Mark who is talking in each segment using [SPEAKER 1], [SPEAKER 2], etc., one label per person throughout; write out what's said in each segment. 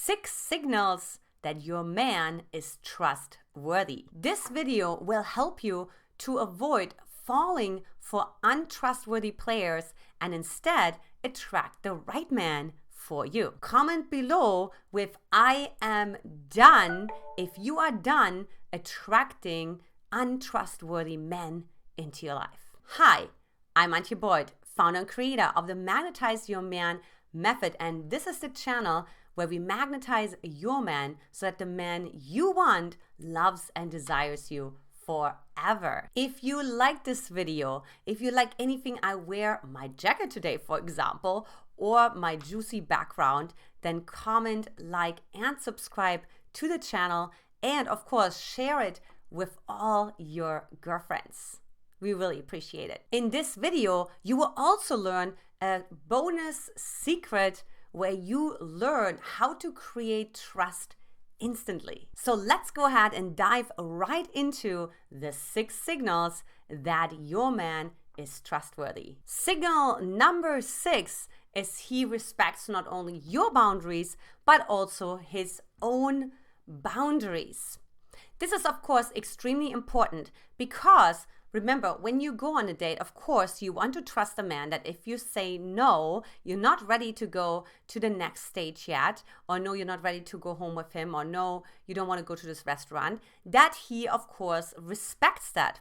[SPEAKER 1] 6 signals that your man is trustworthy. This video will help you to avoid falling for untrustworthy players and instead attract the right man for you. Comment below with I am done if you are done attracting untrustworthy men into your life. Hi, I'm Antje Boyd, founder and creator of the Magnetize Your Man method, and this is the channel where we magnetize your man so that the man you want loves and desires you forever. If you like this video, if you like anything I wear, my jacket today, for example, or my juicy background, then comment, like, and subscribe to the channel, and of course, share it with all your girlfriends. We really appreciate it. In this video, you will also learn a bonus secret where you learn how to create trust instantly. So let's go ahead and dive right into the 6 signals that your man is trustworthy. Signal number 6 is he respects not only your boundaries, but also his own boundaries. This is, of course, extremely important because remember, when you go on a date, of course, you want to trust a man that if you say no, you're not ready to go to the next stage yet, or no, you're not ready to go home with him, or no, you don't want to go to this restaurant, that he, of course, respects that.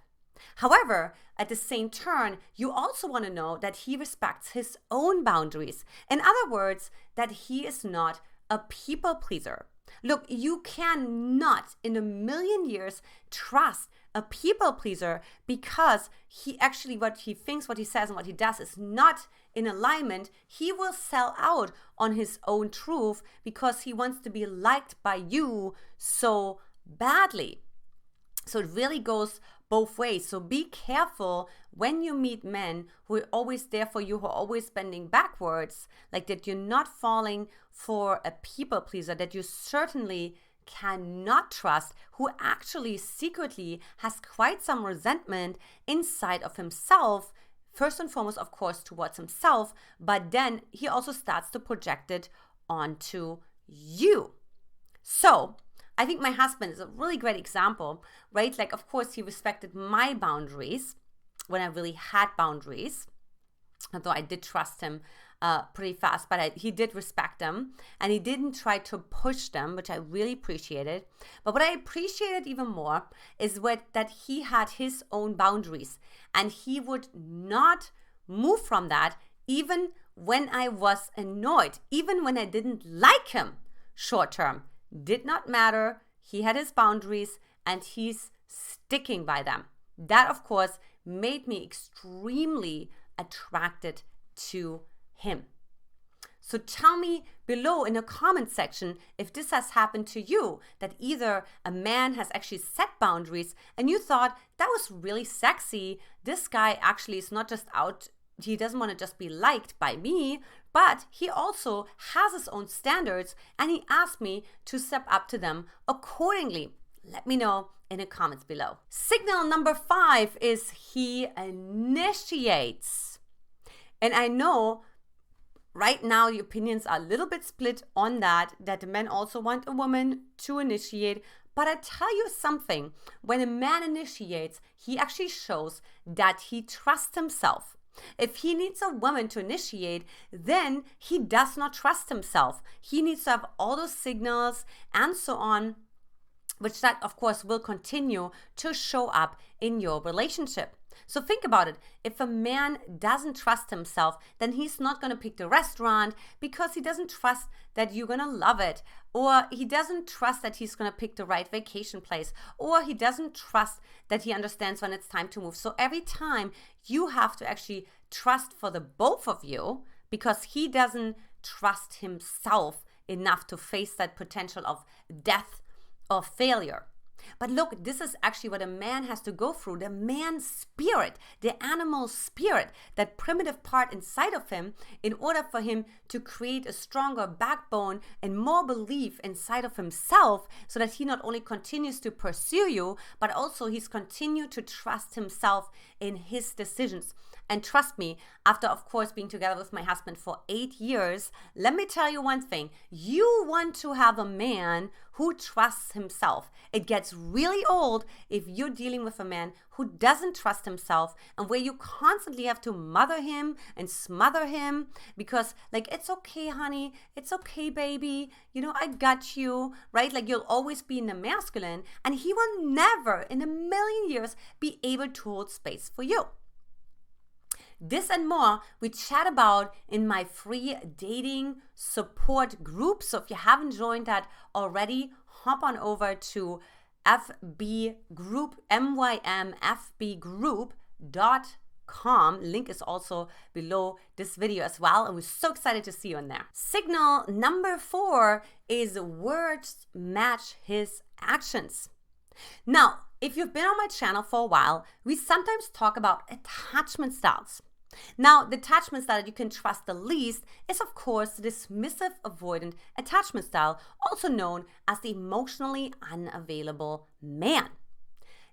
[SPEAKER 1] However, at the same turn, you also want to know that he respects his own boundaries. In other words, that he is not a people pleaser. Look, you cannot in a million years trust a people pleaser because he actually, what he thinks, what he says, and what he does is not in alignment. He will sell out on his own truth because he wants to be liked by you so badly. So it really goes both ways. So be careful when you meet men who are always there for you, who are always bending backwards, like that you're not falling for a people pleaser that you certainly cannot trust, who actually secretly has quite some resentment inside of himself, first and foremost, of course, towards himself, but then he also starts to project it onto you. So I think my husband is a really great example, right? Like, of course, he respected my boundaries when I really had boundaries, although I did trust him pretty fast, but he did respect them, and he didn't try to push them, which I really appreciated. But what I appreciated even more is that he had his own boundaries, and he would not move from that even when I was annoyed, even when I didn't like him short term. Did not matter. He had his boundaries, and he's sticking by them. That, of course, made me extremely attracted to him. So tell me below in the comment section if this has happened to you, that either a man has actually set boundaries and you thought that was really sexy. This guy actually is not just out, he doesn't want to just be liked by me, but he also has his own standards and he asked me to step up to them accordingly. Let me know in the comments below. Signal number 5 is he initiates. And I know right now the opinions are a little bit split on that the men also want a woman to initiate. But I tell you something, when a man initiates, he actually shows that he trusts himself. If he needs a woman to initiate, then he does not trust himself. He needs to have all those signals and so on, which that, of course, will continue to show up in your relationship. So think about it. If a man doesn't trust himself, then he's not going to pick the restaurant because he doesn't trust that you're going to love it. Or he doesn't trust that he's going to pick the right vacation place. Or he doesn't trust that he understands when it's time to move. So every time you have to actually trust for the both of you because he doesn't trust himself enough to face that potential of death or failure. But look, this is actually what a man has to go through. The man's spirit, the animal spirit, that primitive part inside of him, in order for him to create a stronger backbone and more belief inside of himself, so that he not only continues to pursue you, but also he's continued to trust himself in his decisions. And trust me, after, of course, being together with my husband for 8 years, let me tell you one thing. You want to have a man who trusts himself. It gets really old if you're dealing with a man who doesn't trust himself and where you constantly have to mother him and smother him because, like, it's okay, honey. It's okay, baby. You know, I got you, right? Like, you'll always be in the masculine, and he will never in a million years be able to hold space for you. This and more we chat about in my free dating support group. So if you haven't joined that already, hop on over to FB Group, mymfbgroup.com. Link is also below this video as well. And we're so excited to see you in there. Signal number 4 is words match his actions. Now, if you've been on my channel for a while, we sometimes talk about attachment styles. Now, the attachment style that you can trust the least is, of course, the dismissive avoidant attachment style, also known as the emotionally unavailable man.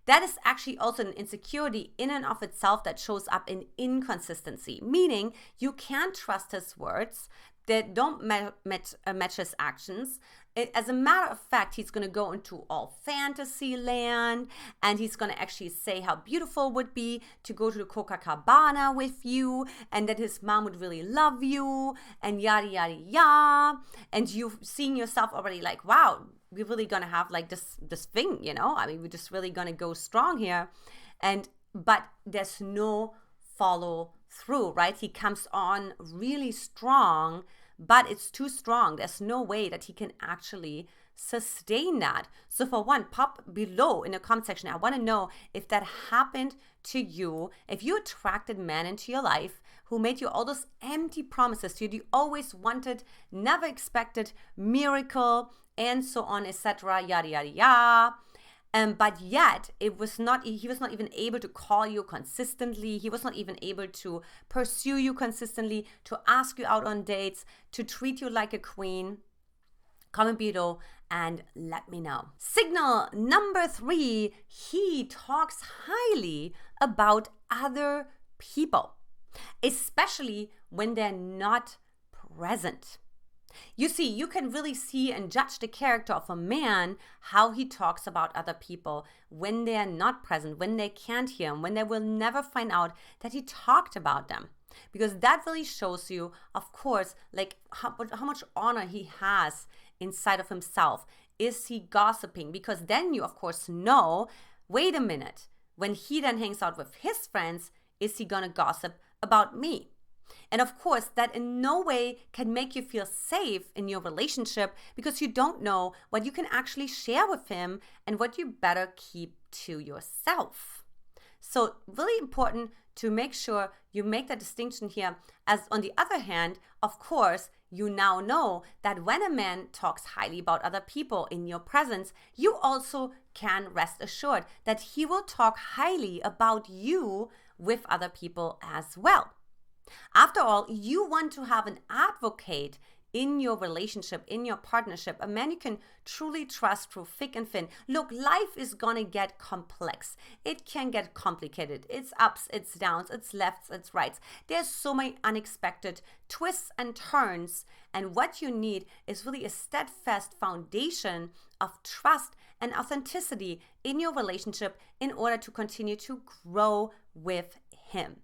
[SPEAKER 1] That is actually also an insecurity in and of itself that shows up in inconsistency, meaning you can't trust his words, that don't match his actions. As a matter of fact, he's going to go into all fantasy land, and he's going to actually say how beautiful it would be to go to the Copacabana with you, and that his mom would really love you, and yada, yada, yada. And you seeing yourself already like, wow, we're really going to have like this thing, you know? I mean, we're just really going to go strong here. But there's no follow through, right? He comes on really strong, but it's too strong. There's no way that he can actually sustain that. So for one, pop below in the comment section. I want to know if that happened to you, if you attracted men into your life who made you all those empty promises you always wanted, never expected, miracle, and so on, etc., yada, yada, yada. But yet, he was not even able to call you consistently. He was not even able to pursue you consistently, to ask you out on dates, to treat you like a queen. Comment below and let me know. Signal number 3, he talks highly about other people, especially when they're not present. You see, you can really see and judge the character of a man, how he talks about other people when they are not present, when they can't hear him, when they will never find out that he talked about them. Because that really shows you, of course, like how much honor he has inside of himself. Is he gossiping? Because then you, of course, know, wait a minute, when he then hangs out with his friends, is he gonna gossip about me? And of course, that in no way can make you feel safe in your relationship because you don't know what you can actually share with him and what you better keep to yourself. So really important to make sure you make that distinction here. As on the other hand, of course, you now know that when a man talks highly about other people in your presence, you also can rest assured that he will talk highly about you with other people as well. After all, you want to have an advocate in your relationship, in your partnership, a man you can truly trust through thick and thin. Look, life is gonna get complex. It can get complicated. It's ups, it's downs, it's lefts, it's rights. There's so many unexpected twists and turns, and what you need is really a steadfast foundation of trust and authenticity in your relationship in order to continue to grow with him.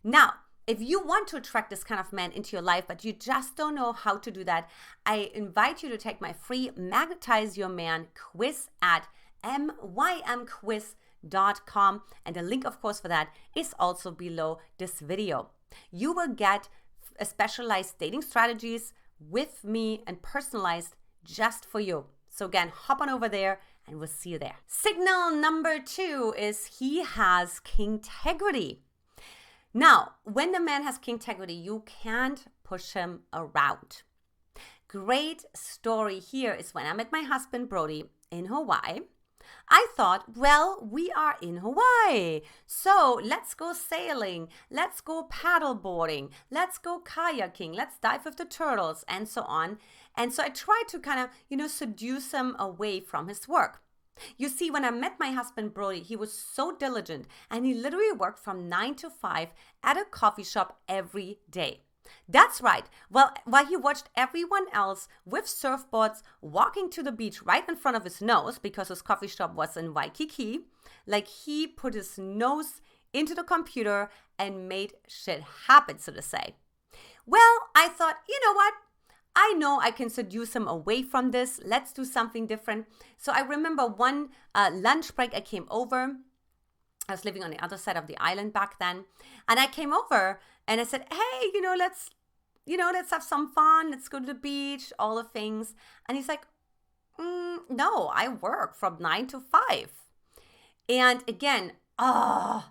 [SPEAKER 1] Now, if you want to attract this kind of man into your life, but you just don't know how to do that, I invite you to take my free Magnetize Your Man quiz at mymquiz.com. And the link, of course, for that is also below this video. You will get specialized dating strategies with me and personalized just for you. So again, hop on over there and we'll see you there. Signal number 2 is he has kintegrity. Now, when the man has kintegrity, you can't push him around. Great story here is when I met my husband, Brody, in Hawaii. I thought, well, we are in Hawaii, so let's go sailing, let's go paddleboarding, let's go kayaking, let's dive with the turtles, and so on. And so I tried to kind of, seduce him away from his work. You see, when I met my husband, Brody, he was so diligent, and he literally worked from 9 to 5 at a coffee shop every day. That's right. Well, while he watched everyone else with surfboards walking to the beach right in front of his nose, because his coffee shop was in Waikiki, like he put his nose into the computer and made shit happen, so to say. Well, I thought, you know what? I know I can seduce him away from this. Let's do something different. So I remember one lunch break I came over. I was living on the other side of the island back then. And I came over and I said, hey, let's have some fun. Let's go to the beach, all the things. And he's like, no, I work from 9 to 5. And again, I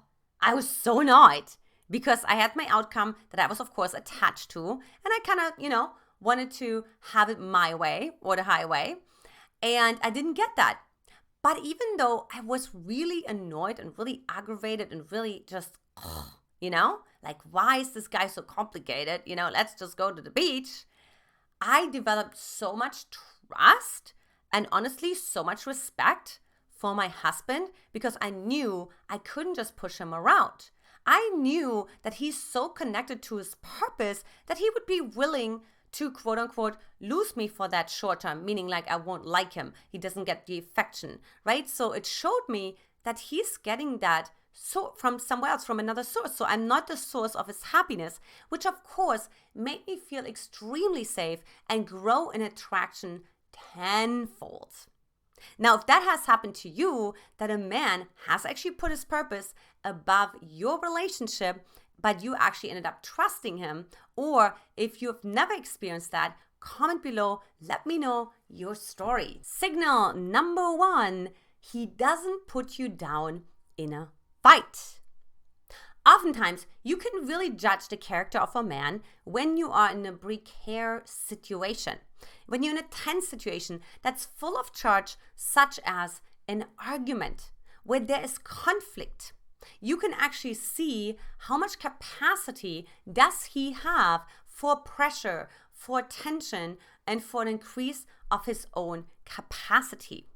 [SPEAKER 1] was so annoyed because I had my outcome that I was, of course, attached to. And I kind of, wanted to have it my way or the highway. And I didn't get that. But even though I was really annoyed and really aggravated and really just, like, why is this guy so complicated? Let's just go to the beach. I developed so much trust and honestly so much respect for my husband because I knew I couldn't just push him around. I knew that he's so connected to his purpose that he would be willing to quote unquote lose me for that short term, meaning like I won't like him. He doesn't get the affection, right? So it showed me that he's getting that from somewhere else, from another source. So I'm not the source of his happiness, which of course made me feel extremely safe and grow in attraction tenfold. Now, if that has happened to you, that a man has actually put his purpose above your relationship, but you actually ended up trusting him, or if you've never experienced that, comment below, let me know your story. Signal number 1, he doesn't put you down in a fight. Oftentimes, you can really judge the character of a man when you are in a precarious situation, when you're in a tense situation that's full of charge, such as an argument, where there is conflict. You can actually see how much capacity does he have for pressure, for tension, and for an increase of his own capacity.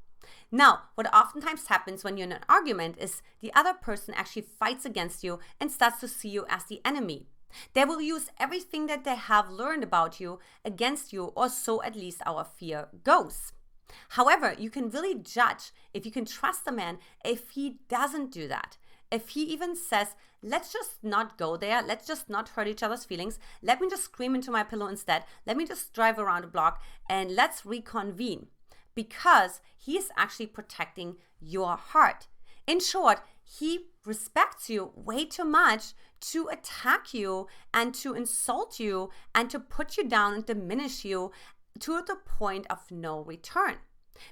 [SPEAKER 1] Now, what oftentimes happens when you're in an argument is the other person actually fights against you and starts to see you as the enemy. They will use everything that they have learned about you against you, or so at least our fear goes. However, you can really judge if you can trust a man if he doesn't do that. If he even says, let's just not go there, let's just not hurt each other's feelings, let me just scream into my pillow instead, let me just drive around the block and let's reconvene. Because he is actually protecting your heart. In short, he respects you way too much to attack you and to insult you and to put you down and diminish you to the point of no return.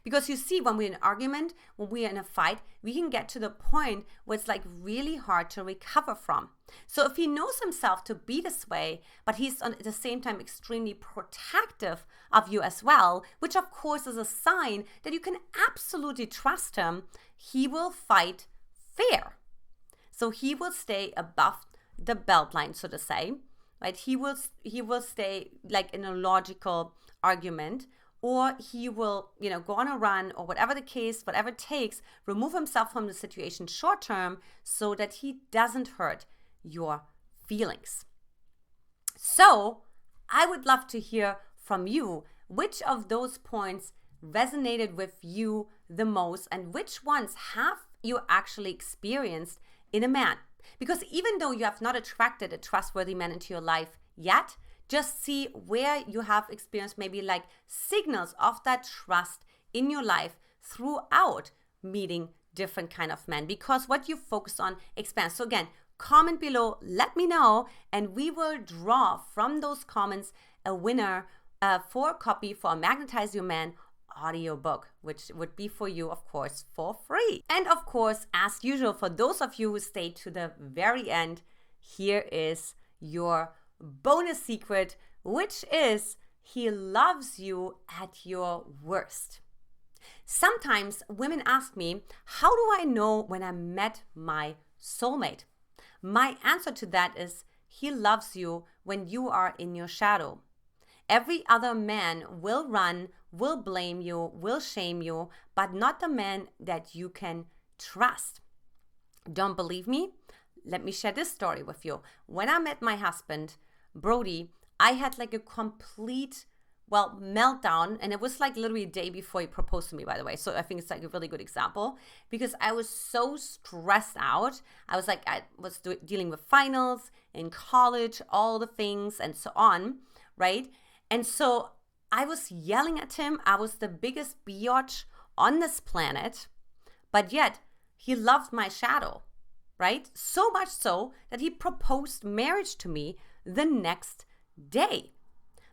[SPEAKER 1] Because you see, when we're in an argument, when we're in a fight, we can get to the point where it's like really hard to recover from. So if he knows himself to be this way, but he's at the same time extremely protective of you as well, which of course is a sign that you can absolutely trust him, he will fight fair. So he will stay above the belt line, so to say, right? He will stay like in a logical argument, or he will, go on a run, or whatever the case, whatever it takes, remove himself from the situation short term so that he doesn't hurt your feelings. So I would love to hear from you which of those points resonated with you the most, and which ones have you actually experienced in a man. Because even though you have not attracted a trustworthy man into your life yet, just see where you have experienced maybe like signals of that trust in your life throughout meeting different kind of men, because what you focus on expands. So again, comment below, let me know, and we will draw from those comments a winner for a copy for a Magnetize Your Man audiobook, which would be for you, of course, for free. And of course, as usual, for those of you who stay to the very end, here is your bonus secret, which is he loves you at your worst. Sometimes women ask me, how do I know when I met my soulmate? My answer to that is, he loves you when you are in your shadow. Every other man will run, will blame you, will shame you, but not the man that you can trust. Don't believe me? Let me share this story with you. When I met my husband, Brody, I had like a complete meltdown, and it was like literally a day before he proposed to me, by the way. So I think it's like a really good example because I was so stressed out. I was dealing with finals in college, all the things and so on, right? And so I was yelling at him. I was the biggest biatch on this planet, but yet he loved my shadow, right? So much so that he proposed marriage to me the next day.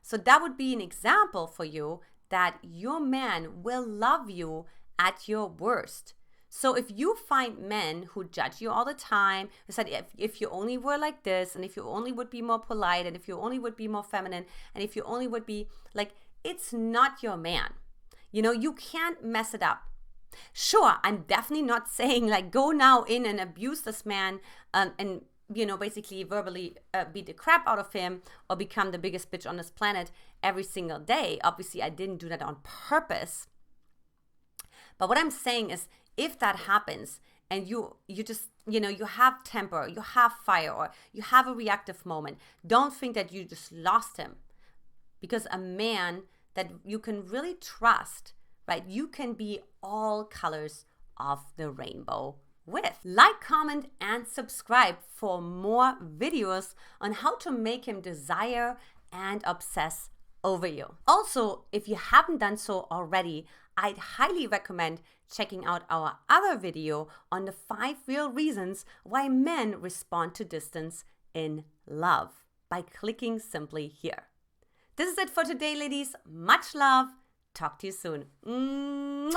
[SPEAKER 1] So that would be an example for you that your man will love you at your worst. So if you find men who judge you all the time, who said if you only were like this, and if you only would be more polite, and if you only would be more feminine, and if you only would be like, it's not your man. You can't mess it up. Sure, I'm definitely not saying like go now in and abuse this man and basically verbally beat the crap out of him or become the biggest bitch on this planet every single day. Obviously, I didn't do that on purpose. But what I'm saying is, if that happens and you just, you have temper, you have fire, or you have a reactive moment, don't think that you just lost him. Because a man that you can really trust, right? You can be all colors of the rainbow with. Like, comment, and subscribe for more videos on how to make him desire and obsess over you. Also, if you haven't done so already, I'd highly recommend checking out our other video on the 5 real reasons why men respond to distance in love by clicking simply here. This is it for today, ladies. Much love. Talk to you soon. Mwah!